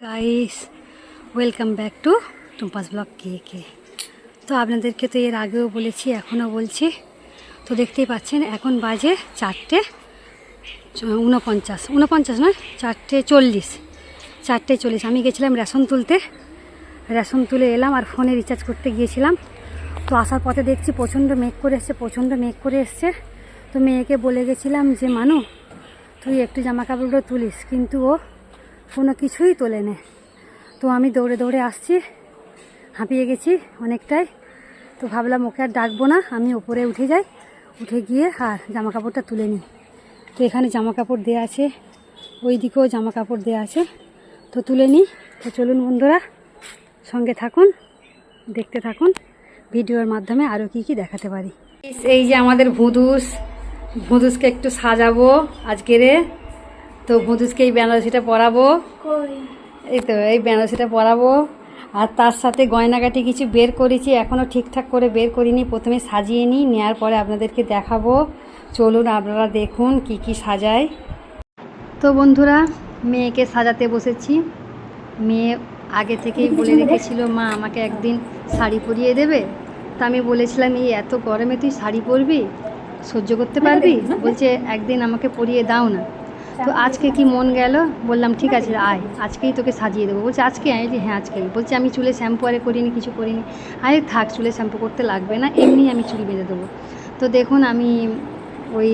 Guys, welcome back to Tumpa's blog কে। তো আপনাদেরকে তো এর আগেও বলেছি, এখনও বলছি। তো দেখতেই পাচ্ছেন এখন বাজে 4:49 নয় 4:40। আমি গেছিলাম রেশন তুলতে, রেশন তুলে এলাম আর ফোনে রিচার্জ করতে গিয়েছিলাম। তো আসার পথে দেখছি প্রচণ্ড মেঘ করে এসছে। তো মেয়েকে বলে গেছিলাম যে মানু তুই একটু জামা কাপড়গুলো তুলিস, কিন্তু ও কোনো কিছুই তোলে না। তো আমি দৌড়ে দৌড়ে আসছি, হাঁপিয়ে গেছি অনেকটাই। তো ভাবলাম ওকে আর ডাকবো না, আমি ওপরে উঠে যাই, উঠে গিয়ে আর জামা কাপড়টা তুলে নিই। তো এখানে জামা কাপড় দেওয়া আছে, ওই দিকেও জামা কাপড় দেওয়া আছে, তো তুলে নিই। তো চলুন বন্ধুরা, সঙ্গে থাকুন, দেখতে থাকুন ভিডিওর মাধ্যমে আরও কি দেখাতে পারি। এই যে আমাদের ভুদুসকে একটু সাজাবো আজকেরে। তো ভুদুসকে এই বেনারসিটা পরাবো, এই বেনারসিটা পরাবো। আর তার সাথে গয়নাগাটি কিছু বের করেছি, এখনও ঠিকঠাক করে বের করিনি। প্রথমে সাজিয়ে নিই, নেওয়ার পরে আপনাদেরকে দেখাবো। চলুন আপনারা দেখুন কি সাজাই। তো বন্ধুরা, মেয়েকে সাজাতে বসেছি। মেয়ে আগে থেকেই বলে রেখেছিল মা আমাকে একদিন শাড়ি পরিয়ে দেবে। তা আমি বলেছিলাম এই এত গরমে তুই শাড়ি পরবি, সহ্য করতে পারবি? বলছে একদিন আমাকে পরিয়ে দাও না। তো আজকে কি মন গেল, বললাম ঠিক আছে আয়, আজকেই তোকে সাজিয়ে দেবো। বলছে আজকে আয়? হ্যাঁ আজকেই। বলছে আমি চুলে শ্যাম্পু আরে করিনি, কিছু করিনি। আরে থাক, চুলে শ্যাম্পু করতে লাগবে না, এমনি আমি চুল বেঁধে দেবো। তো দেখুন আমি ওই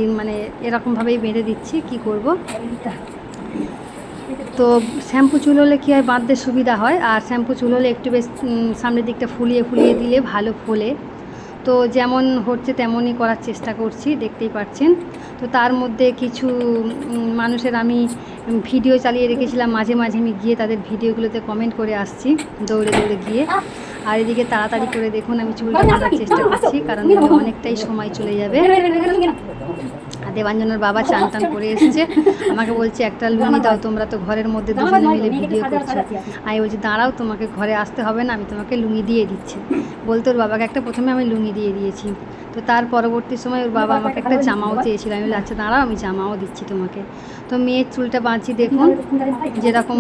এরকমভাবেই বেঁধে দিচ্ছি, কি করব। তো শ্যাম্পু চুল হলে কী হয়, বাঁধতে সুবিধা হয়। আর শ্যাম্পু চুল হলে একটু বেশ সামনের দিকটা ফুলিয়ে দিলে ভালো ফোলে। তো যেমন হচ্ছে তেমনই করার চেষ্টা করছি, দেখতেই পাচ্ছেন। তো তার মধ্যে কিছু মানুষের আমি ভিডিও চালিয়ে রেখেছিলাম, মাঝে মাঝে আমি গিয়ে তাদের ভিডিওগুলোতে কমেন্ট করে আসছি দৌড়ে গিয়ে। আর এদিকে তাড়াতাড়ি করে দেখুন আমি চুলটা বাঁধার চেষ্টা করছি, কারণ অনেকটাই সময় চলে যাবে। আর দেবাঞ্জনের বাবা চান করে এসেছে, আমাকে বলছে একটা লুঙ্গি দাও, তোমরা তো ঘরের মধ্যে দুজনে মিলে ভিডিও করছো। আমি বলছি দাঁড়াও, তোমাকে ঘরে আসতে হবে না, আমি তোমাকে লুঙ্গি দিয়ে দিচ্ছি। বলতে ওর বাবাকে একটা প্রথমে আমি লুঙ্গি দিয়ে দিয়েছি। তো তার পরবর্তী সময় ওর বাবা আমাকে একটা জামাও চেয়েছিল। আমি বলি আচ্ছা দাঁড়াও, আমি জামাও দিচ্ছি তোমাকে। তো মেয়ের চুলটা বাঁধছি, দেখুন যেরকম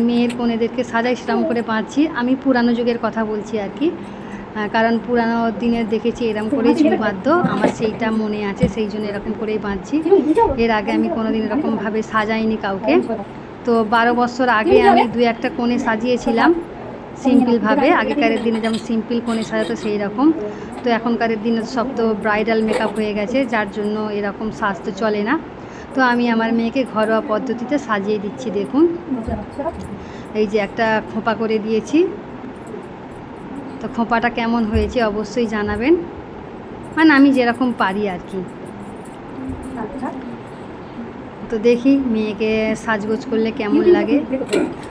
মেয়ের কনেদেরকে সাজাই সেরকম করে বাঁধছি। আমি পুরানো যুগের কথা বলছি আর কি, কারণ পুরানো দিনের দেখেছি এরকম করেই চুল বাঁধতো, আমার সেইটা মনে আছে, সেই জন্য এরকম করেই বাঁধছি। এর আগে আমি কোনোদিন এরকমভাবে সাজাইনি কাউকে। তো 12 বছর আগে আমি 2-1টা কোণে সাজিয়েছিলাম সিম্পলভাবে। আগেকারের দিনে যেমন সিম্পল কোণে সাজাতো সেই রকম। তো এখনকারের দিনে সব তো ব্রাইডাল মেকআপ হয়ে গেছে, যার জন্য এরকম সাজ তো চলে না। তো আমি আমার মেয়েকে ঘরোয়া পদ্ধতিতে সাজিয়ে দিচ্ছি, দেখুন। এই যে একটা খোঁপা করে দিয়েছি। তো খোঁপাটা কেমন হয়েছে অবশ্যই জানাবেন, আমি যেরকম পারি আর কি। তো দেখি মেয়েকে সাজগোজ করলে কেমন লাগে।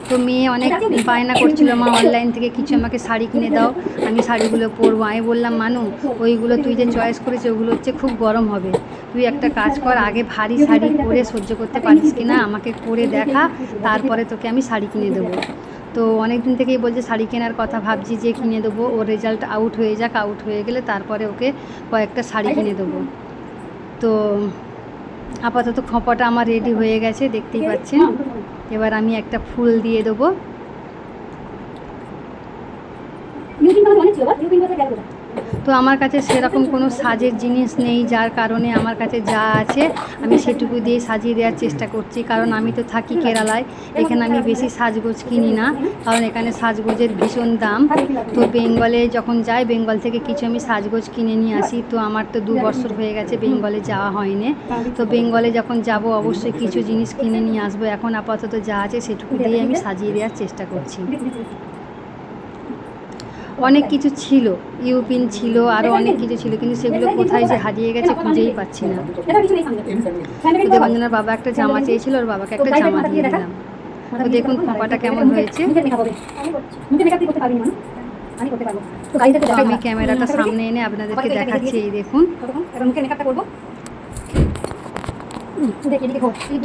তো মেয়ে অনেক বায়না করছিল মা অনলাইন থেকে কিছু আমাকে শাড়ি কিনে দাও, আমি শাড়িগুলো পরবো। আমি বললাম মানু ওইগুলো তুই যে চয়েস করেছে ওগুলো হচ্ছে খুব গরম হবে, তুই একটা কাজ কর, আগে ভারী শাড়ি পরে সহ্য করতে পারিস কি না আমাকে পরে দেখা, তারপরে তোকে আমি শাড়ি কিনে দেবো। তো অনেক দিন থেকেই বলছে শাড়ি কেনার কথা, ভাবছি যে কিনে দেবো, ওর রেজাল্ট আউট হয়ে যাক, আউট হয়ে গেলে তারপরে ওকে কয়েকটা শাড়ি কিনে দেবো। তো আপাতত খোঁপাটা আমার রেডি হয়ে গেছে, দেখতেই পাচ্ছেন। এবার আমি একটা ফুল দিয়ে দেবো। তো আমার কাছে সেরকম কোনো সাজের জিনিস নেই, যার কারণে আমার কাছে যা আছে আমি সেটুকু দিয়ে সাজিয়ে দেওয়ার চেষ্টা করছি। কারণ আমি তো থাকি কেরালায়, এখানে আমি বেশি সাজগোজ কিনি না, কারণ এখানে সাজগোজের ভীষণ দাম। তো বেঙ্গলে যখন যাই, বেঙ্গল থেকে কিছু আমি সাজগোজ কিনে নিয়ে আসি। তো আমার তো 2 বছর হয়ে গেছে বেঙ্গলে যাওয়া হয়নি। তো বেঙ্গলে যখন যাব অবশ্যই কিছু জিনিস কিনে নিয়ে আসবো। এখন আপাতত যা আছে সেটুকু দিয়ে আমি সাজিয়ে দেওয়ার চেষ্টা করছি। অনেক কিছু ছিল, ইউপিন ছিল, আরও অনেক কিছু ছিল, কিন্তু সেগুলো কোথায় যে হারিয়ে গেছে খুঁজেই পাচ্ছি না। দেবাঞ্জনার বাবা একটা জামা চেয়েছিল, ওর বাবাকে একটা জামা দিয়ে দিলাম। তো দেখুন খোঁপাটা কেমন হয়েছে। আমি ক্যামেরাটা সামনে এনে আপনাদেরকে দেখাচ্ছি, এই দেখুন।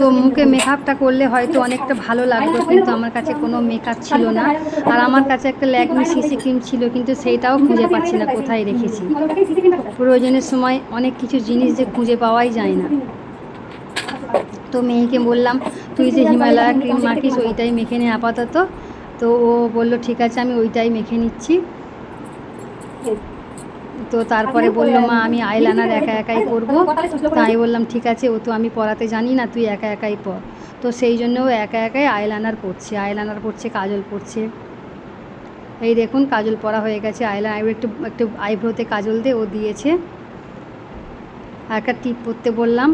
তো মুখে মেকআপটা করলে হয়তো অনেকটা ভালো লাগতো, কিন্তু আমার কাছে কোনো মেকআপ ছিল না। আর আমার কাছে একটা ল্যাকমি সিসি ক্রিম ছিল, কিন্তু সেইটাও খুঁজে পাচ্ছি না কোথায় রেখেছি। প্রয়োজনের সময় অনেক কিছু জিনিস যে খুঁজে পাওয়াই যায় না। তো মেয়েকে বললাম তুই যে হিমালয়া ক্রিম মাখিস ওইটাই মেখে নে আপাতত। তো ও বলল ঠিক আছে আমি ওইটাই মেখে নিচ্ছি। তো তারপরে বললো মা আমি আইলাইনার একা একাই করবো। তাই বললাম ঠিক আছে, ও তো আমি পরাতে জানি না, তুই একা একাই পর। তো সেই জন্য ও একা একাই আইলাইনার পরছে, কাজল পরছে। এই দেখুন কাজল পরা হয়ে গেছে, আইলাইনার একটু একটু আইব্রোতে কাজল দিয়ে ও দিয়েছে। আর একটা টিপ পরতে বললাম,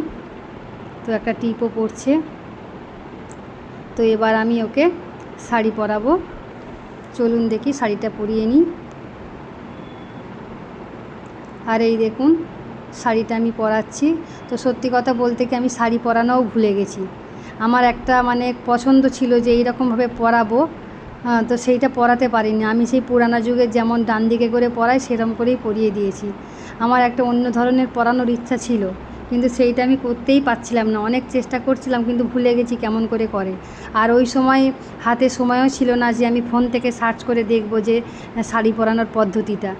তো একটা টিপও পরছে। তো এবার আমি ওকে শাড়ি পরাবো, চলুন দেখি শাড়িটা পরিয়ে নিই। আর এই দেখুন শাড়িটা আমি পরাচ্ছি। তো সত্যি কথা বলতে কি আমি শাড়ি পরানোও ভুলে গেছি। আমার একটা মানে পছন্দ ছিল যে এইরকমভাবে পরাবো, তো সেইটা পরাতে পারিনি। আমি সেই পুরানো যুগের যেমন ডান দিকে করে পরাই সেরকম করেই পরিয়ে দিয়েছি। আমার একটা অন্য ধরনের পরানোর ইচ্ছা ছিল, কিন্তু সেইটা আমি করতেই পারছিলাম না। অনেক চেষ্টা করছিলাম কিন্তু ভুলে গেছি কেমন করে করে। আর ওই সময় হাতে সময়ও ছিল না যে আমি ফোন থেকে সার্চ করে দেখব যে শাড়ি পরানোর পদ্ধতিটা।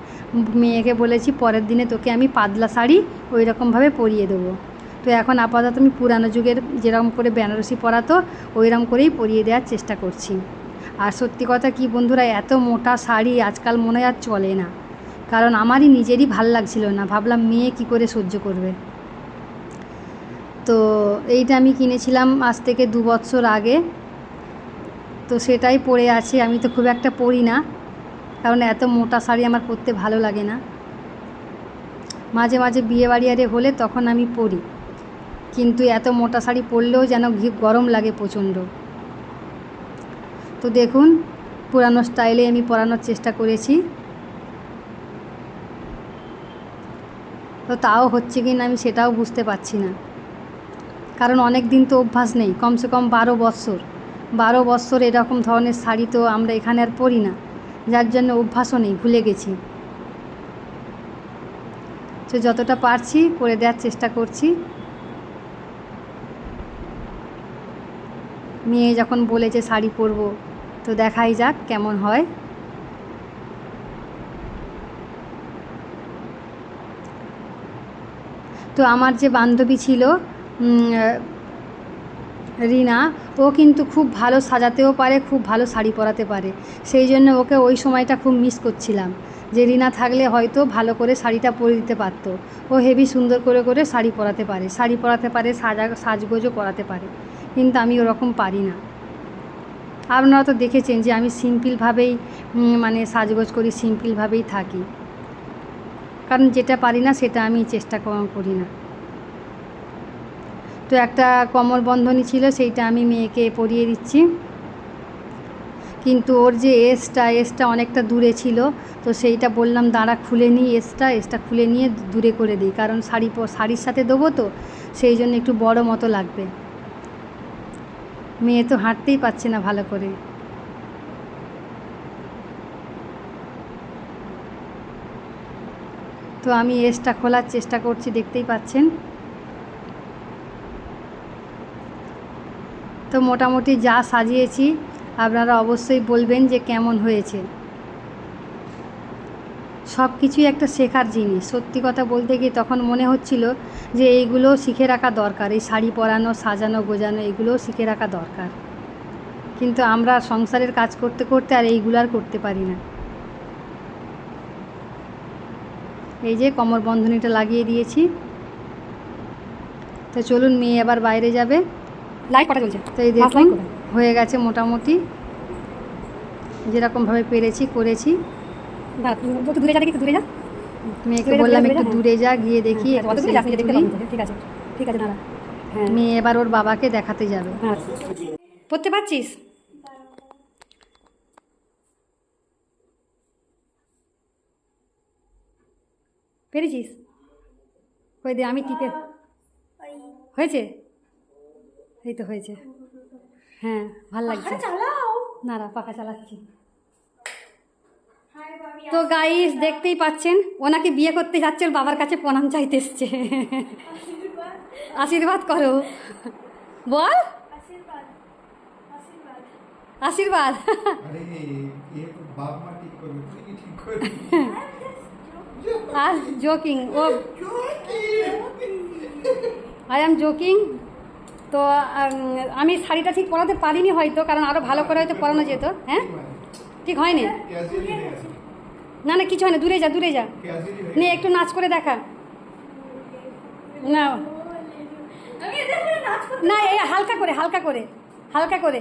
মেয়েকে বলেছি পরের দিনে তোকে আমি পাতলা শাড়ি ওই রকমভাবে পরিয়ে দেবো। তো এখন আপাতত আমি পুরানো যুগের যেরকম করে বেনারসি পরাতো ওইরকম করেই পরিয়ে দেওয়ার চেষ্টা করছি। আর সত্যি কথা কি বন্ধুরা, এত মোটা শাড়ি আজকাল মনে আর চলে না, কারণ আমারই নিজেরই ভাল লাগছিল না। ভাবলাম মেয়ে কি করে সহ্য করবে। তো এইটা আমি কিনেছিলাম আজ থেকে 2 বছর আগে। তো সেটাই পরে আছে। আমি তো খুব একটা পরি না, কারণ এত মোটা শাড়ি আমার পরতে ভালো লাগে না। মাঝে মাঝে বিয়ে বাড়ি আরে হলে তখন আমি পরি, কিন্তু এত মোটা শাড়ি পরলেও যেন গরম লাগে প্রচণ্ড। তো দেখুন পুরানো স্টাইলে আমি পরানোর চেষ্টা করেছি। তো তাও হচ্ছে কি না আমি সেটাও বুঝতে পারছি না, কারণ অনেক দিন তো অভ্যাস নেই। কমসে কম 12 বছর এরকম ধরনের শাড়ি তো আমরা এখানে আর পরি না, যার জন্য অভ্যাসও নেই, ভুলে গেছি। তো যতটা পারছি করে দেওয়ার চেষ্টা করছি। মেয়ে যখন বলেছে শাড়ি পরবো, তো দেখাই যাক কেমন হয়। তো আমার যে বান্ধবী ছিল রিনা, ও কিন্তু খুব ভালো সাজাতেও পারে, খুব ভালো শাড়ি পরাতে পারে। সেই জন্য ওকে ওই সময়টা খুব মিস করছিলাম, যে রিনা থাকলে হয়তো ভালো করে শাড়িটা পরে দিতে পারতো। ও হেবি সুন্দর করে করে শাড়ি পরাতে পারে, সাজগোজও করাতে পারে, কিন্তু আমি ওরকম পারি না। আপনারা তো দেখেছেন যে আমি সিম্পলভাবেই মানে সাজগোজ করি, সিম্পলভাবেই থাকি, কারণ যেটা পারি না সেটা আমি চেষ্টা করি না। তো একটা কোমর বন্ধনী ছিল, সেইটা আমি মেয়েকে পরিয়ে দিচ্ছি, কিন্তু ওর যে এসটা অনেকটা দূরে ছিল। তো সেইটা বললাম দাঁড়া খুলে নিই, এসটা খুলে নিয়ে দূরে করে দিই, কারণ শাড়ির সাথে দেবো তো, সেই জন্য একটু বড় মতো লাগবে। মেয়ে তো হাঁটতেই পারছে না ভালো করে। তো আমি এসটা খোলার চেষ্টা করছি, দেখতেই পাচ্ছেন। তো মোটামুটি যা সাজিয়েছি আপনারা অবশ্যই বলবেন যে কেমন হয়েছে। সব কিছুই একটা শেখার জিনিস। সত্যি কথা বলতে গিয়ে তখন মনে হচ্ছিল যে এইগুলোও শিখে রাখা দরকার, এই শাড়ি পরানো, সাজানো গোজানো এগুলোও শিখে রাখা দরকার, কিন্তু আমরা সংসারের কাজ করতে করতে আর এইগুলো আর করতে পারি না। এই যে কোমর বন্ধনীটা লাগিয়ে দিয়েছি। তো চলুন মেয়ে আবার বাইরে যাবে, লাইট কটা চলছে। তো এই দেখুন হয়ে গেছে মোটামুটি, যেরকমভাবে পেরেছি করেছি। দূরে যা, একটু দূরে যা, মেয়েকে বললাম একটু দূরে যা, গিয়ে দেখি। ঠিক আছে দাঁড়া। হ্যাঁ, মেয়ে এবার ওর বাবাকে দেখাতে যাবে। পড়তে পারছিস? পেরেছিস? কই দে, আমি টিপে। হয়েছে? এই তো হয়েছে। হ্যাঁ ভাল লাগছে। না পাখা চালাচ্ছি। তো গাইস দেখতেই পাচ্ছেন, ওনাকে বিয়ে করতে যাচ্ছে, ওর বাবার কাছে প্রণাম চাইতে এসছে। আশীর্বাদ করো, বল আশীর্বাদ। আর joking, oh I am joking. তো আমি শাড়িটা ঠিক পরাতে পারিনি হয়তো, কারণ আরও ভালো করে হয়তো পরানো যেত। হ্যাঁ, ঠিক হয়নি। না না, কিছু হয় না, দূরে যা, দূরে যা। নে একটু নাচ করে দেখা। না না, এই হালকা করে, হালকা করে, হালকা করে,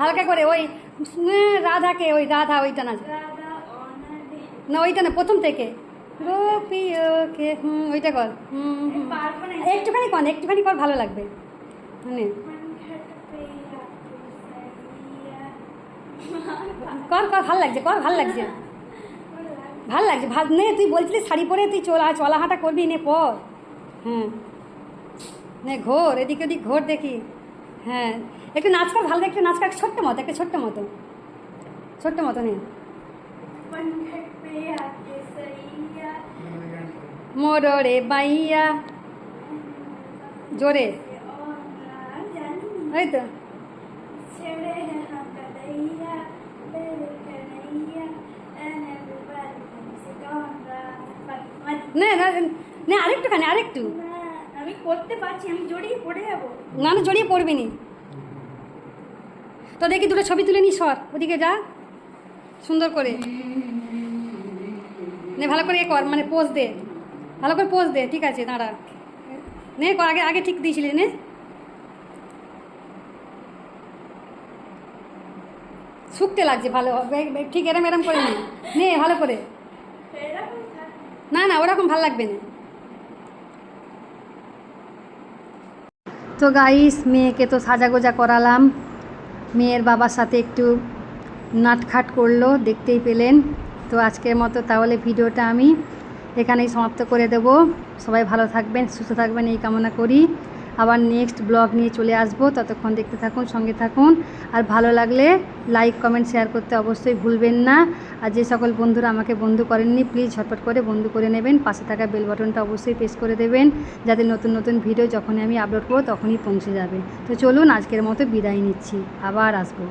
হালকা করে। ওই রাধাকে, ওই রাধা, ওইটা নাচ। না ওইটা না, প্রথম থেকে গোপিওকে, ওইটা কর। একটুখানি কর, একটুখানি কর, ভালো লাগবে। মানে কর কর, ভাল লাগছে, কর, ভাল লাগছে, ভাল লাগছে। নে তুই বলছিলি শাড়ি পরে তুই চলা হাঁটা করবি, নে পর। হ্যাঁ নে ঘোর, এদিকে ওদিক ঘোর দেখি। হ্যাঁ একটু নাচ কর, ভালো, একটু নাচ কর, ছোট্ট মতো, একটা ছোট্ট মতো, ছোট্ট মতো। নে মোরে বাইয়া, জোরে, ওই তো। না না না, আরেকটুখানি, আরেকটু। আমি করতে পারছি, আমি জড়িয়ে পড়ে যাবো। না না, জড়িয়ে পড়বি নি তো। দেখি দুটো ছবি তুলে নি, সর ওদিকে যা, সুন্দর করে নে, ভালো করে কর, মানে পোজ দে, ভালো করে পোজ দে। ঠিক আছে, দাঁড়া, নে কর, আগে আগে ঠিক দিয়েছিলি, নে শুকতে লাগছে, ভালো ঠিক এরম এরম করে নে, নে ভালো করে। না না, ওরকম ভালো লাগবে না। তো গাইস, মেয়েকে তো সাজাগোজা করালাম, মেয়ের বাবার সাথে একটু নাটখাট করলো, দেখতেই পেলেন। তো আজকের মতো তাহলে ভিডিওটা আমি এখানেই সমাপ্ত করে দেব। সবাই ভালো থাকবেন, সুস্থ থাকবেন এই কামনা করি। আবার নেক্সট ব্লগ নিয়ে চলে আসবো, ততক্ষণ দেখতে থাকুন, সঙ্গে থাকুন। আর ভালো লাগলে লাইক, কমেন্ট, শেয়ার করতে অবশ্যই ভুলবেন না। আর যে সকল বন্ধুরা আমাকে বন্ধু করেননি, প্লিজ ঝটপট করে বন্ধু করে নেবেন। পাশে থাকা বেল বাটনটা অবশ্যই প্রেস করে দেবেন, যাতে নতুন নতুন ভিডিও যখনই আমি আপলোড করবো তখনই পৌঁছে যাবে। তো চলুন, আজকের মতো বিদায় নিচ্ছি, আবার আসবো।